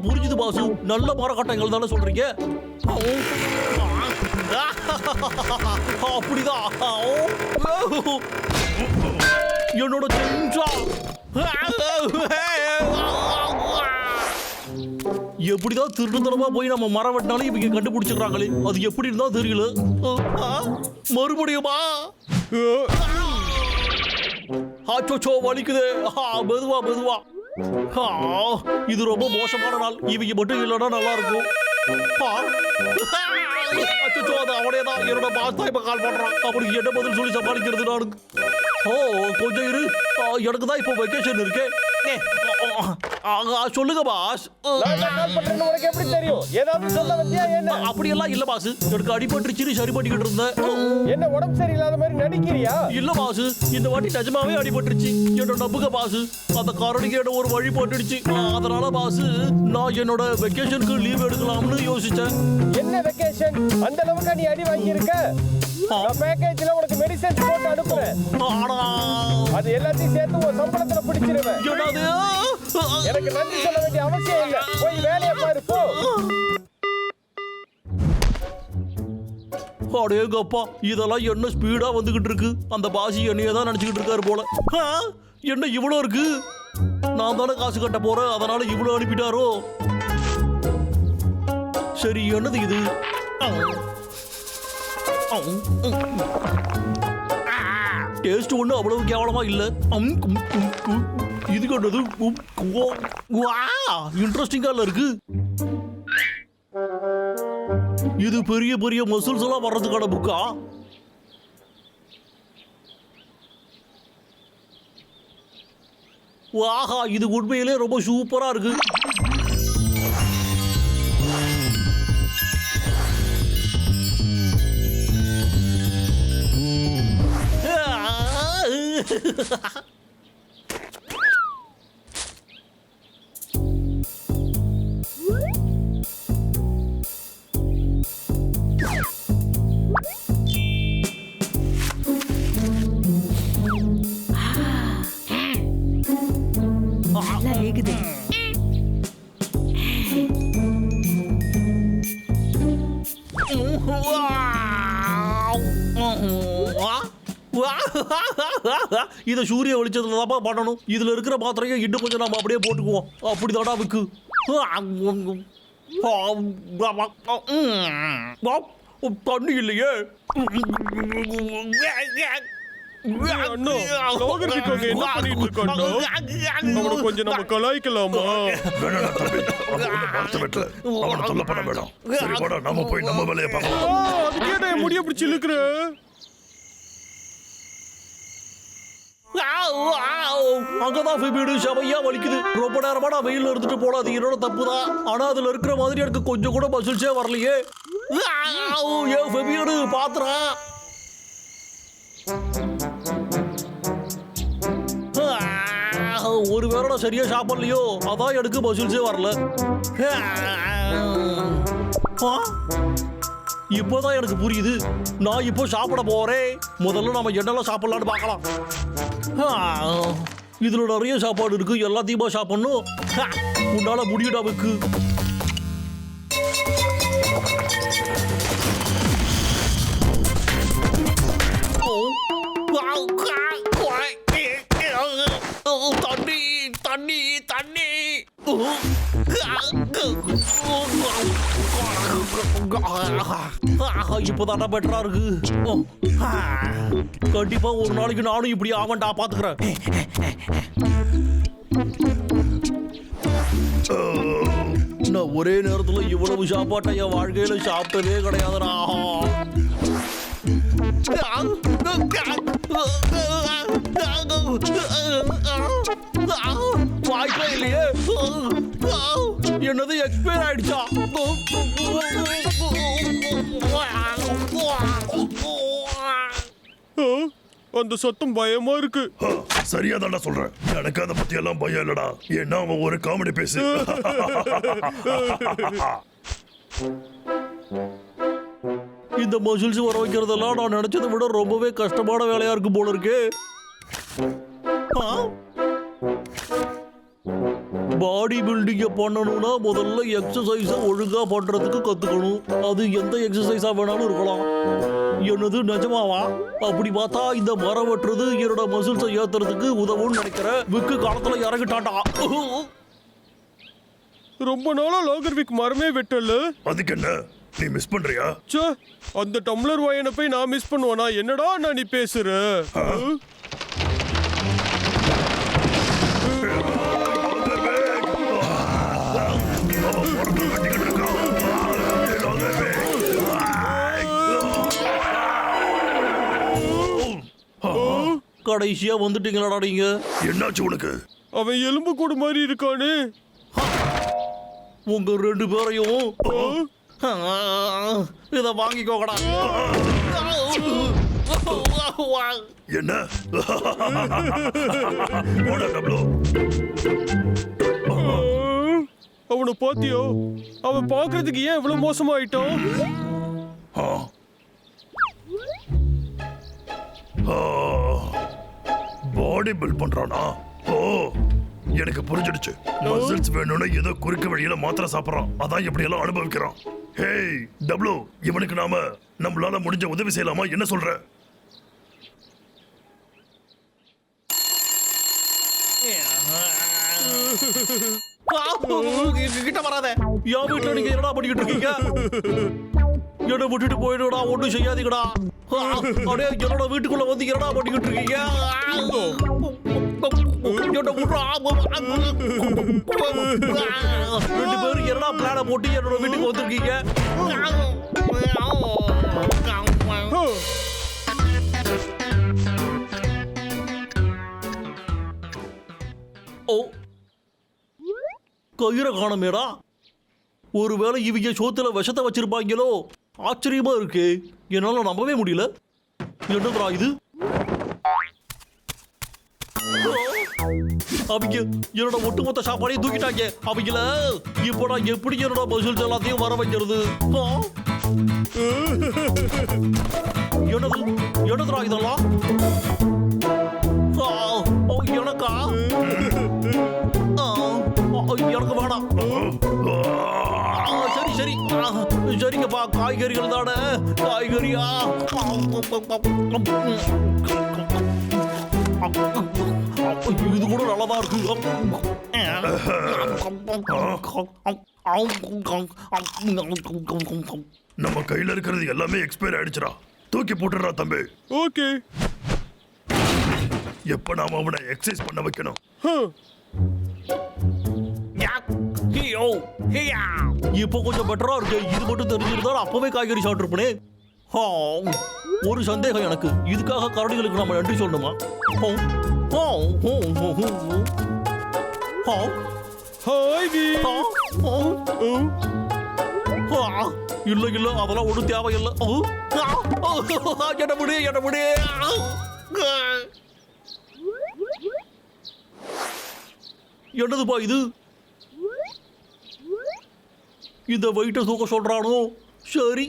புரிஞ்சுது பாசு. நல்ல மரக்கட்டைகள் தானே சொல்றீங்க. அப்படிதான். என்னோட செஞ்சா எப்படிதான் திருட்டுத்தனமா போய் நம்ம மரம் வெட்டினாலும் இவங்க கண்டுபிடிச்சிடறாங்களே. அது எப்படி இருந்தா தெரியல. மறுபடியுமா? ஆச்சோ வலிக்குது. மெதுவா மெதுவா. இது ரொம்ப மோசமான நாள். இவங்க மட்டும் இல்லைன்னா நல்லா இருக்கும். அச்சோ அது அவனேதான். என்னோட பாஸ் தான் இப்ப கால் பண்றான். அப்படி என்ன பதில் சொல்லி சமாளிக்கிறது நானு? கொஞ்சம் இரு. எனக்கு தான் இப்போ வெக்கேஷன் இருக்கு. சொல்லுங்க பாஸ். உனக்கு எப்படி தெரியும்? ஏதாவது சொல்ல வந்தியா என்ன? அப்படியெல்லாம் இல்ல பாஸ். எனக்கு அடிபட்டுருச்சு, சரி பண்ணிக்கிட்டு இருந்தேன். என்ன உடம்பு சரியில்லாத மாதிரி நடிக்கிறியா? இல்ல பாஸ், இந்த வாட்டி நிஜமாவே அடிபட்டுருச்சு. என்ன நம்புங்க பாஸ். அந்த காரணிக்கு என்ன ஒரு வழி போட்டுடுச்சு. அதனால பாஸ் நான் என்னோட வெக்கேஷனுக்கு லீவ் எடுக்கலாம்னு யோசிச்சேன். என்ன வெக்கேஷன்? அந்த அளவுக்கு நீ அடி வாங்கி இருக்க? நான் பேக்கேஜ்ல உனக்கு மெடிசன் போட்டு அனுப்புறேன். அது எல்லாத்தையும் சேர்த்து ஒரு சம்பளத்துல பிடிச்சிருவேன். எனக்கு நன்றி சொல்ல வேண்டிய அவசியம் இல்ல. போய் வேலையை பாரு போ. அடேங்கப்பா, இதெல்லாம் என்ன ஸ்பீடா வந்துகிட்டு இருக்கு. அந்த பாசி என்னையே தான் நினைச்சுக்கிட்டு இருக்காரு போல. என்ன இவ்வளோ இருக்கு? நான் தானே காசு கட்ட போறேன், அதனால இவ்வளோ அனுப்பிட்டாரோ? சரி, என்னது இது? டேஸ்ட் ஒண்ணு அவ்வளவு கேவலமா இல்ல. இது கண்டது இன்ட்ரெஸ்டிங்கா இருக்கு. இது பெரிய பெரிய மசில்ஸ் எல்லாம் வர்றதுக்கான புக்கா? வாஹா, இது உண்மையிலே ரொம்ப சூப்பரா இருக்கு. இதை சூரிய வெளிச்சத்துல தான் பண்ணணும். இதுல இருக்கிற பாத்திரையும் இன்னும் கொஞ்சம் நம்ம அப்படியே போட்டுக்குவோம். அப்படிதாடா விக்கு. தண்ணி இல்லையே. கொஞ்சம் நம்ம கலாய்க்கலாமா? முடிய பிடிச்சி இழுக்கிற. அங்கதான் வீடு செமையா வலிக்குது. ரொம்ப நேரமா நான் வெயில இருந்துட்டு போல. அது என்னோட தப்பு தான். ஆனா அதுல இருக்கிற மாதிரி எனக்கு கொஞ்சம் கூட மசில்ஸே வரலையே. வீடு பாத்துறா. ஒரு வேளை நான் சரியா சாப்பிடலையோ, அதான் எனக்கு மசில்ஸே வரல. இப்போதான் எனக்கு புரியுது. நான் இப்போ சாப்பிட போறேன். முதல்ல நம்ம என்னெல்லாம் சாப்பிடலான்னு பார்க்கலாம். இதுல நிறைய சாப்பாடு இருக்கு. எல்லாத்தையுமா சாப்பிடணும். உன்னால முடியுடா விக்கு. தண்ணி தண்ணி தண்ணி. இப்போதான் பெட்டரா இருக்கு. கண்டிப்பா ஒரு நாளைக்கு நானும் இப்படி ஆவண்டா. பாத்துக்கிறேன். நான் ஒரே நேரத்துல இவ்வளவு சாப்பாட்டை என் வாழ்க்கையில சாப்பிட்டதே கிடையாதுடா. வாய்ப்பே இல்லையே. என்னது எக்ஸ்பயர் ஆயிடுச்சா? அந்த சத்தம் பயமா இருக்கு. சரியா தாண்டா சொல்றேன். எனக்கு அதை பத்தி எல்லாம் பயம் இல்லடா. ஏன்னா அவன் ஒரு காமெடி பேசு. இந்த மசில்ஸ் வர வைக்கிறதெல்லாம் நான் நினைச்சதை விட ரொம்பவே கஷ்டமான வேலையா இருக்கு போல இருக்கு. பாடி பில்டிங்கை பண்ணணும்னா முதல்ல எக்ஸசைஸை ஒழுங்கா பண்றதுக்கு கத்துக்கணும். அது எந்த எக்ஸசைஸா வேணாலும் இருக்கலாம். என்னது நிஜமாவா? அப்படி பார்த்தா இந்த மரம் வெட்டுறது என்னோட மசில்ஸை ஏத்துறதுக்கு உதவும்னு நினைக்கிறேன். விக்கு காலத்துல இறங்கிட்டாட்டா. ரொம்ப நாளா லாகர்விக் மரமே வெட்டல. அதுக்கு என்ன, நீ மிஸ் பண்றியா? ச்சே, அந்த டம்ளர் வாயனை போய் நான் மிஸ் பண்ணுவானா? என்னடா நான் நீ பேசுற? கடைசியா வந்துட்டீங்களாடா நீங்க. என்னாச்சு உனக்கு? அவன் எலும்பு கூடு மாதிரி இருக்கானே. உங்க ரெண்டு பேரையும் இத வாங்கிக்கோங்கடா. என்ன? போடா டப்ளு. அவனை பாத்தியோ? அவன் பாக்குறதுக்கு ஏன் இவ்வளவு மோசமாயிட்டான்? பாடி பில்ட் பண்றானா? ஓ, எனக்கு புரிஞ்சிடுச்சு. மசில்ஸ் வேணும்னு ஏதோ குறுக்கு வழியில மாத்திரை சாப்பிடறான். அதான் எப்படி எல்லாம் அனுபவிக்கிறான். ஹேய் டப்ளு, இவனுக்கு நம்மளால முடிஞ்ச உதவி செய்யலாமா? என்ன சொல்ற? கிட்ட வராத. என் வீட்டுல நீங்க என்னடா பண்ணிக்கிட்டு இருக்கீங்க? என்ன விட்டுட்டு போயிடுடா, ஒன்றும் செய்யாதீங்கடா. அப்படியே என்னோட வீட்டுக்குள்ள வந்து என்னடா பண்ணிக்கிட்டு இருக்கீங்க? ரெண்டு பேரும் என்னடா பிளான போட்டு என்னோட வீட்டுக்கு வந்திருக்கீங்க? ஓ, கயிறை காணமேடா. ஒருவேளை இவங்க சோத்துல விஷத்தை வச்சிருப்பாங்களோ? ஆச்சரியமா இருக்கு. என்னால நம்பவே முடியல. என்னடா இது? அவங்க என்னோட ஒட்டுமொத்த சாப்பாடையும் தூக்கிட்டாங்க. அவங்கள இப்ப நான் எப்படி என்னோட மசில்ஸ் எல்லாத்தையும் வர வைக்கிறது? என்னதுடா இதெல்லாம்? எனக்கா? எனக்கு வேணாம். சரி சரி சரிங்கப்பா, காய்கறிகள் தானே. காய்கறியா? இது கூட நல்லாதான் இருக்கு. நம்ம கையில இருக்கிறது எல்லாமே எக்ஸ்பயர் ஆயிடுச்சுடா. தூக்கி போட்டுறா தம்பி. ஓகே. எப்ப நாம அவனை எக்ஸசைஸ் பண்ண வைக்கணும்? இப்போ கொஞ்சம் பெட்டரா இருக்கு. இது மட்டும் தெரிஞ்சிருந்தா அப்பவே காய்கறி சாப்பிட்டுருப்பனே. ஒரு சந்தேகம் எனக்கு. இதுக்காக கரடிகளுக்கு நம்ம நன்றி சொல்லணுமா? இல்ல இல்ல, அதெல்லாம் ஒன்றும் தேவையில்லை. என்ன என்னதுப்பா இது? இந்த வெயிட்ட தூக்க சொல்றானோ? சரி.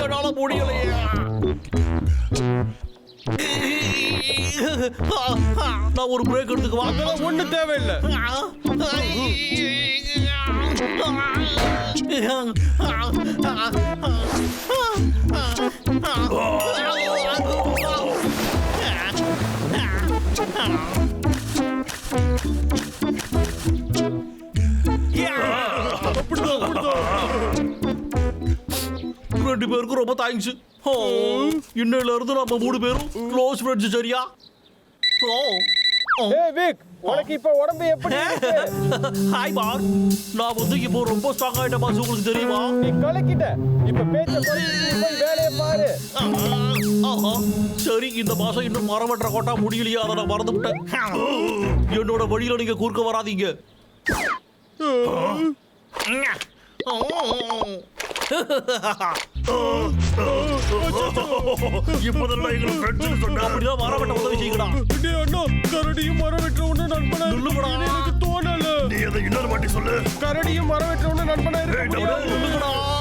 என்னால முடியலையே. நான் ஒரு பிரேக் எடுத்துக்குவா. ஒண்ணு தேவையில்லை. ரெண்டு பேருக்கும் ரொம்ப தேங்க்ஸ். இன்னையில இருந்து நம்ம 3 பேரும் க்ளோஸ் ஃப்ரெண்ட்ஸ். சரியா? ஏய் விக், உனக்கு இப்ப உடம்பு எப்படி இருக்கு? Hi boss. நான் வந்து இப்போ ரொம்ப ஸ்ட்ராங் ஆயிட்ட பாஸ். உங்களுக்கு தெரியுமா? நீ கலக்கிட்ட. இப்ப பேச்ச குறைச்சு போய் வேலைய பாரு. சரி, இந்த மாசம் இன்னும் மரம் வெட்டுற கோட்டா முடியலையா? அதை நான் மறந்துவிட்டேன். என்னோட வழியில நீங்க குறுக்க வராதீங்க. இப்போதெல்லாம் எங்களுக்கு ஃப்ரெண்ட்ஸ்னு சொன்னா அப்படிதான் மரவட்ட உதவி செய்யடா. டேய் அண்ணா, கரடியும் மரம் வெட்டுறவனு நண்பனா நில்லுங்கடா. எனக்கு தோணல. நீ அதை இன்னொரு வாட்டி சொல்லு. கரடியும் மரம் வெட்டுறவனு நண்பனா ஏய், இருக்க டபுள். முடியாது. நில்லுங்கடா.